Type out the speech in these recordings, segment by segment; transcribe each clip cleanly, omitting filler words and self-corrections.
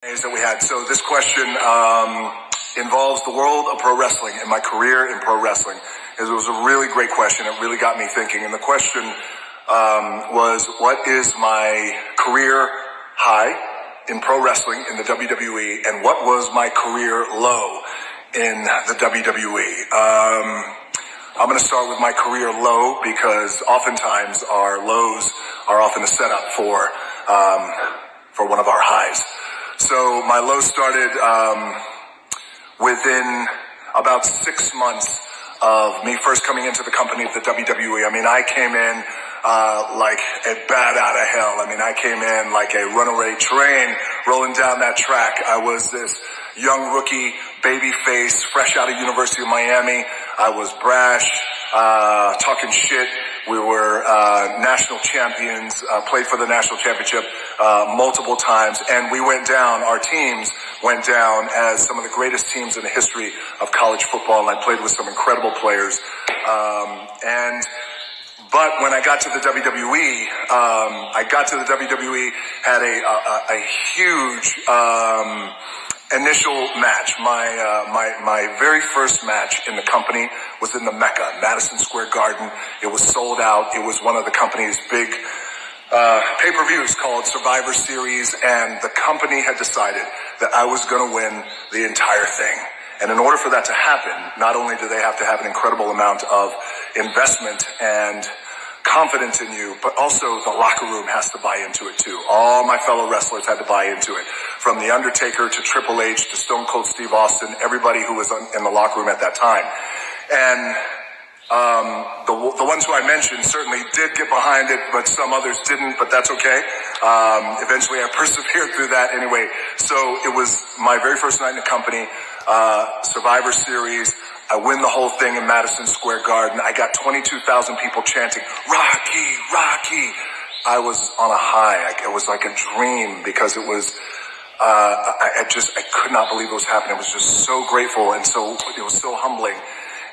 That we had. So this question involves the world of pro wrestling and my career in pro wrestling. It was a really great question. It really got me thinking. And the question was, what is my career high in pro wrestling in the WWE, and what was my career low in the WWE? I'm going to start with my career low because oftentimes our lows are often a setup for one of our highs. So my low started within about 6 months of me first coming into the company of the WWE. I mean, I came in like a bat out of hell. I mean, I came in like a runaway train rolling down that track. I was this young rookie, baby face, fresh out of University of Miami. I was brash, talking shit. We were national champions, played for the national championship multiple times, and we went down, our teams went down as some of the greatest teams in the history of college football, and I played with some incredible players. But when I got to the WWE, had a huge initial match. My very first match in the company was in the Mecca, Madison Square Garden. It was sold out. It was one of the company's big pay-per-views called Survivor Series, and the company had decided that I was going to win the entire thing. And in order for that to happen, not only do they have to have an incredible amount of investment and confidence in you, but also the locker room has to buy into it too. All my fellow wrestlers had to buy into it. From The Undertaker to Triple H to Stone Cold Steve Austin, everybody who was in the locker room at that time. And the ones who I mentioned certainly did get behind it, but some others didn't, but that's okay. Eventually I persevered through that anyway. So it was my very first night in the company, Survivor Series. I win the whole thing in Madison Square Garden. I got 22,000 people chanting, "Rocky, Rocky." I was on a high. It was like a dream because it was, I could not believe it was happening. I was just so grateful, and it was so humbling.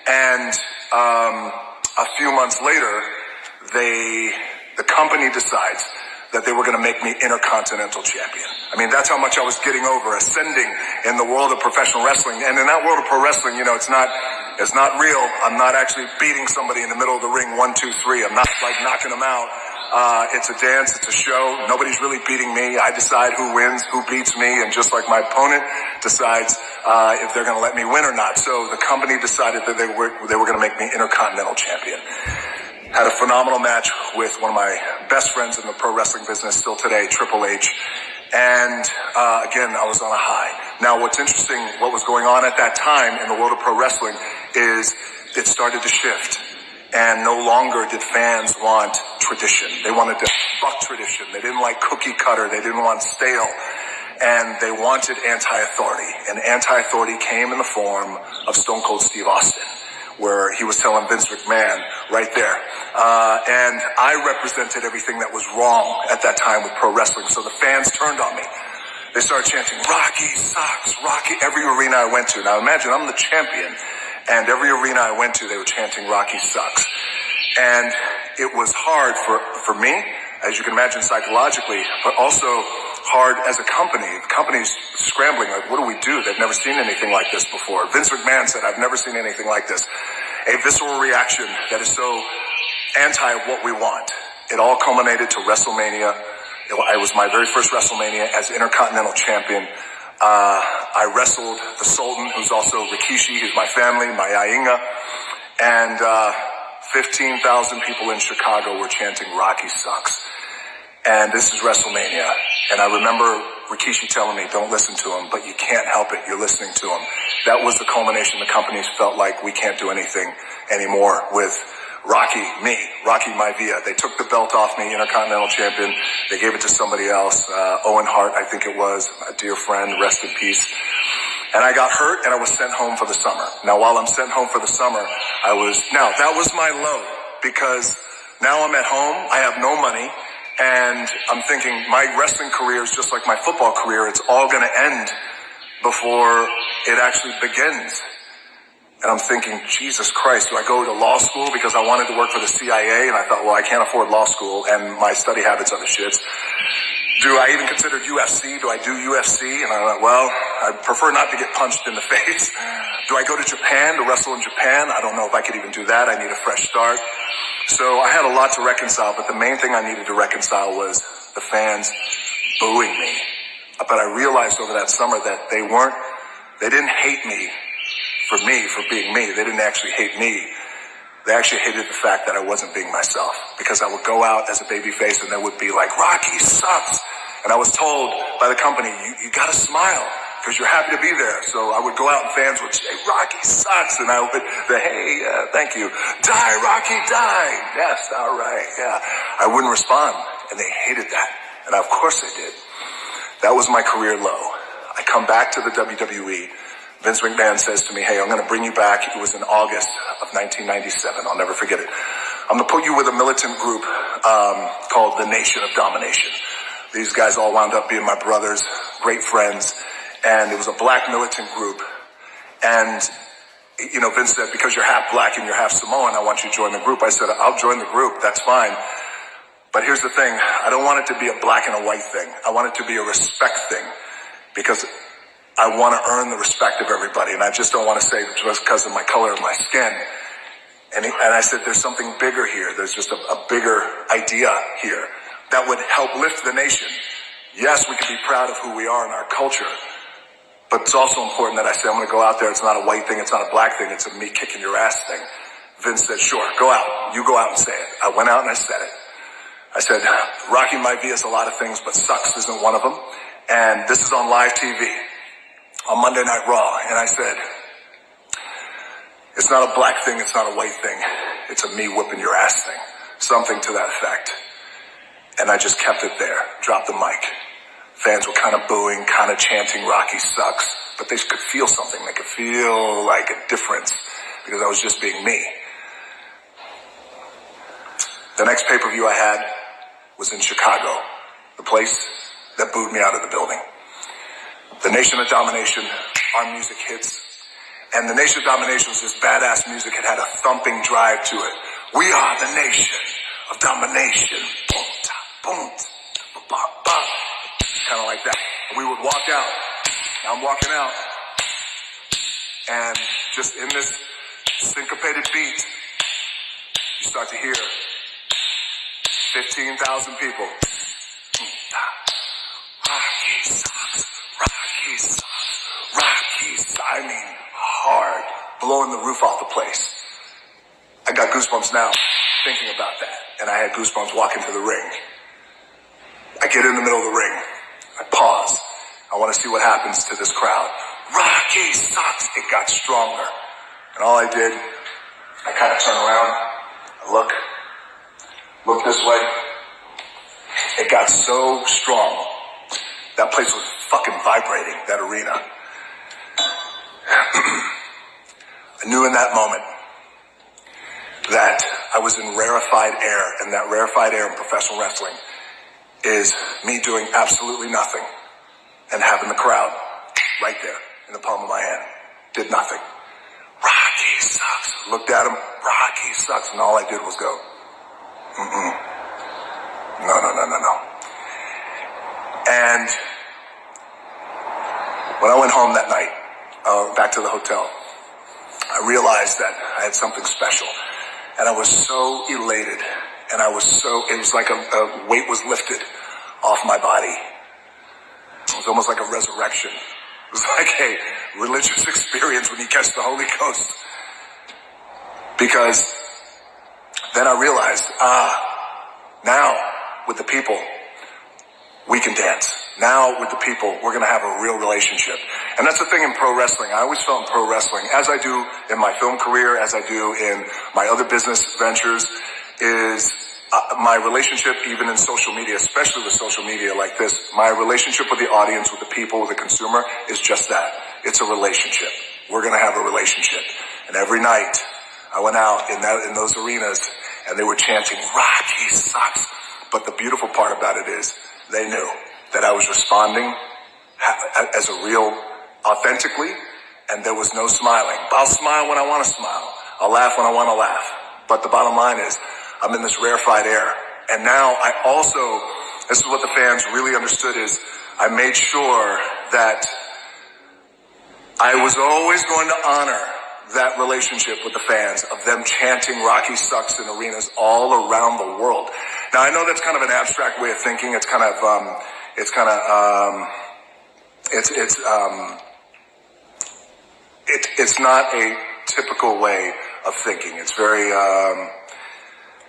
And a few months later, the company decides that they were going to make me Intercontinental Champion. I mean, that's how much I was getting over, ascending in the world of professional wrestling. And in that world of pro wrestling, it's not real. I'm not actually beating somebody in the middle of the ring, 1, 2, 3. I'm not like knocking them out. It's a dance. It's a show. Nobody's really beating me. I decide who wins, who beats me. And just like my opponent decides if they're going to let me win or not. So the company decided that they were going to make me Intercontinental Champion. Had a phenomenal match with one of my best friends in the pro wrestling business still today, Triple H. And again, I was on a high. Now, what's interesting, what was going on at that time in the world of pro wrestling is it started to shift. And no longer did fans want tradition. They wanted to buck tradition. They didn't like cookie cutter. They didn't want stale. And they wanted anti-authority. And anti-authority came in the form of Stone Cold Steve Austin, where he was telling Vince McMahon right there. And I represented everything that was wrong at that time with pro wrestling. So the fans turned on me. They started chanting, "Rocky sucks, Rocky," every arena I went to. Now imagine I'm the champion, and every arena I went to, they were chanting, "Rocky sucks." And it was hard for me, as you can imagine psychologically, but also hard as a company. The company's scrambling, like, what do we do? They've never seen anything like this before. Vince McMahon said, "I've never seen anything like this." A visceral reaction that is so anti what we want. It all culminated to WrestleMania. It was my very first WrestleMania as Intercontinental Champion. I wrestled the Sultan, who's also Rikishi, who's my family, my Ainga, and 15,000 people in Chicago were chanting, "Rocky sucks." And this is WrestleMania. And I remember Rikishi telling me, "Don't listen to him," but you can't help it. You're listening to him. That was the culmination. The companies felt like we can't do anything anymore with Rocky Maivia. They took the belt off me, Intercontinental Champion. They gave it to somebody else, Owen Hart, I think it was, a dear friend, rest in peace. And I got hurt and I was sent home for the summer. Now, while I'm sent home for the summer, that was my low, because now I'm at home, I have no money, and I'm thinking my wrestling career is just like my football career. It's all going to end before it actually begins. And I'm thinking, Jesus Christ, do I go to law school because I wanted to work for the CIA? And I thought, well, I can't afford law school and my study habits are the shits. Do I even consider UFC? Do I do UFC? And I went, well, I prefer not to get punched in the face. Do I go to Japan to wrestle in Japan? I don't know if I could even do that. I need a fresh start. So I had a lot to reconcile, but the main thing I needed to reconcile was the fans booing me. But I realized over that summer that they didn't hate me for being me. They didn't actually hate me. They actually hated the fact that I wasn't being myself, because I would go out as a babyface and they would be like, Rocky sucks. And I was told by the company, you gotta smile because you're happy to be there. So I would go out and fans would say, Rocky sucks. And I would say, hey, thank you. Die, Rocky, die. Yes, all right, yeah. I wouldn't respond, and they hated that. And of course they did. That was my career low. I come back to the WWE. Vince McMahon says to me, hey, I'm going to bring you back. It was in August of 1997. I'll never forget it. I'm going to put you with a militant group called the Nation of Domination. These guys all wound up being my brothers, great friends. And it was a black militant group. And, you know, Vince said, because you're half black and you're half Samoan, I want you to join the group. I said, I'll join the group. That's fine. But here's the thing. I don't want it to be a black and a white thing. I want it to be a respect thing, because I want to earn the respect of everybody. And I just don't want to say just because of my color of my skin. And I said, there's something bigger here. There's just a bigger idea here that would help lift the nation. Yes, we can be proud of who we are and our culture, but it's also important that I say, I'm going to go out there. It's not a white thing. It's not a black thing. It's a me kicking your ass thing. Vince said, sure, go out. You go out and say it. I went out and I said it. I said, Rocky Maivia is a lot of things, but sucks isn't one of them. And this is on live TV. On Monday Night Raw, and I said, it's not a black thing, it's not a white thing, it's a me whipping your ass thing. Something to that effect. And I just kept it there, dropped the mic. Fans were kind of booing, kind of chanting, Rocky sucks, but they could feel something. They could feel like a difference, because I was just being me. The next pay-per-view I had was in Chicago, the place that booed me out of the building. The Nation of Domination, our music hits. And the Nation of Domination was this badass music. It had a thumping drive to it. We are the Nation of Domination. Boom, ta, boom, ta, ba, ba. Kind of like that. And we would walk out. I'm walking out. And just in this syncopated beat, you start to hear 15,000 people. Boom, ta. Rocky sucks. Rocky sucks. Rocky sucks. I mean, hard. Blowing the roof off the place. I got goosebumps now thinking about that. And I had goosebumps walking to the ring. I get in the middle of the ring. I pause. I want to see what happens to this crowd. Rocky sucks. It got stronger. And all I did, I kind of turn around. I look this way. It got so strong. That place was fucking vibrating, that arena. I knew in that moment that I was in rarefied air, and that rarefied air in professional wrestling is me doing absolutely nothing and having the crowd right there in the palm of my hand. Did nothing. Rocky sucks. Looked at him. Rocky sucks. And all I did was go, No. And when I went home that night, back to the hotel, I realized that I had something special. And I was so elated. And it was like a weight was lifted off my body. It was almost like a resurrection. It was like a religious experience when you catch the Holy Ghost. Because then I realized, now with the people, we can dance. Now with the people, we're going to have a real relationship. And that's the thing in pro wrestling. I always felt in pro wrestling, as I do in my film career, as I do in my other business ventures, is my relationship even in social media, especially with social media like this, my relationship with the audience, with the people, with the consumer is just that. It's a relationship. We're going to have a relationship. And every night I went out in those arenas and they were chanting, Rocky sucks. But the beautiful part about it is they knew that I was responding as a real, authentically, and there was no smiling. I'll smile when I want to smile. I'll laugh when I want to laugh. But the bottom line is I'm in this rarefied air. And now I also this is what the fans really understood is I made sure that I was always going to honor that relationship with the fans of them chanting Rocky sucks in arenas all around the world. Now, I know that's kind of an abstract way of thinking. It's not a typical way of thinking. It's very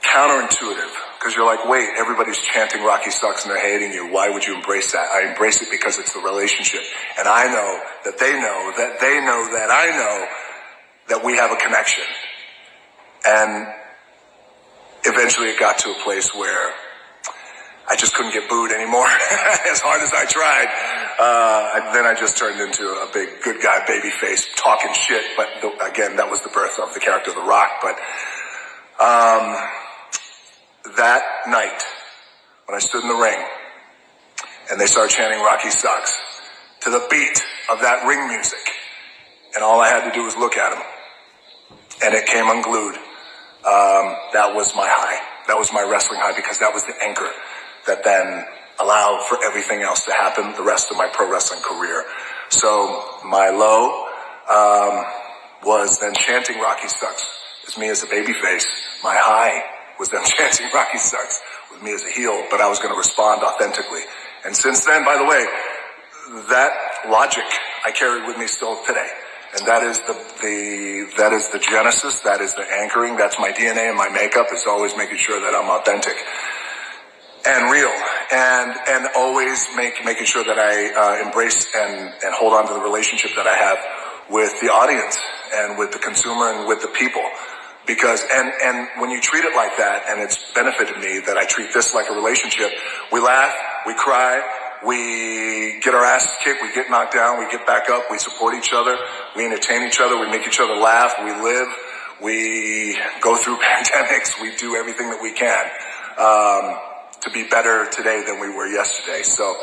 counterintuitive because you're like, wait, everybody's chanting Rocky sucks and they're hating you. Why would you embrace that? I embrace it because it's the relationship. And I know that they know that they know that I know that we have a connection. And eventually it got to a place where I just couldn't get booed anymore as hard as I tried. Then I just turned into a big good guy baby face talking shit. But again, that was the birth of the character of The Rock. But that night when I stood in the ring and they started chanting Rocky sucks to the beat of that ring music, and all I had to do was look at him and it came unglued. That was my high. That was my wrestling high because that was the anchor that then allowed for everything else to happen the rest of my pro wrestling career. So my low was then chanting Rocky sucks as me as a babyface. My high was them chanting Rocky sucks with me as a heel, but I was going to respond authentically. And since then, by the way, that logic I carried with me still today. And that is the genesis, that is the anchoring, that's my DNA and my makeup, is always making sure that I'm authentic and real, and always making sure that I embrace and hold on to the relationship that I have with the audience and with the consumer and with the people. Because, and when you treat it like that, and it's benefited me that I treat this like a relationship, we laugh, we cry, we get our asses kicked, we get knocked down, we get back up, we support each other, we entertain each other, we make each other laugh, we live, we go through pandemics, we do everything that we can to be better today than we were yesterday. So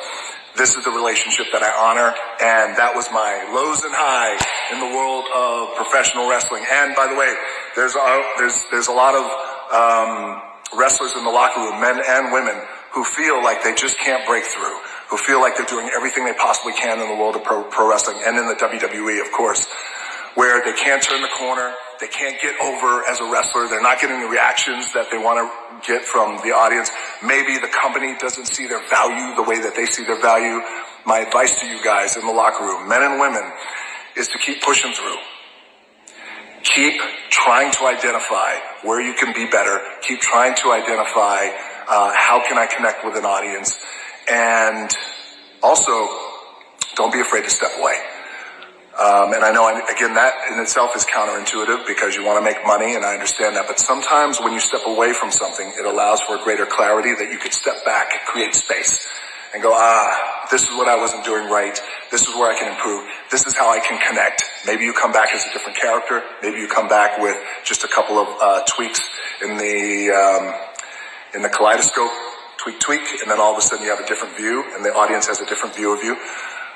this is the relationship that I honor, and that was my lows and highs in the world of professional wrestling. And by the way, there's a lot of wrestlers in the locker room, men and women, who feel like they just can't break through, who feel like they're doing everything they possibly can in the world of pro wrestling and in the WWE, of course, where they can't turn the corner, they can't get over as a wrestler, they're not getting the reactions that they want to get from the audience. Maybe the company doesn't see their value the way that they see their value. My advice to you guys in the locker room, men and women, is to keep pushing through. Keep trying to identify where you can be better. Keep trying to identify how can I connect with an audience. And also, don't be afraid to step away. And I know, again, that in itself is counterintuitive because you want to make money, and I understand that. But sometimes when you step away from something, it allows for a greater clarity that you could step back, create space, and go, this is what I wasn't doing right. This is where I can improve. This is how I can connect. Maybe you come back as a different character. Maybe you come back with just a couple of tweaks in the kaleidoscope, tweak, and then all of a sudden you have a different view, and the audience has a different view of you.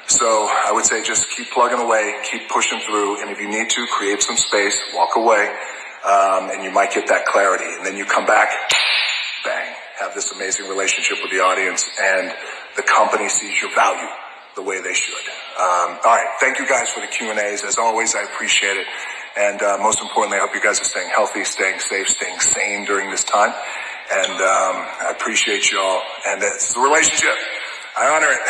So I would say just keep plugging away, keep pushing through, and if you need to, create some space, walk away, and you might get that clarity. And then you come back, bang, have this amazing relationship with the audience, and the company sees your value the way they should. All right, thank you guys for the Q&As. As always, I appreciate it. And most importantly, I hope you guys are staying healthy, staying safe, staying sane during this time. And I appreciate you all. And it's a relationship. I honor it.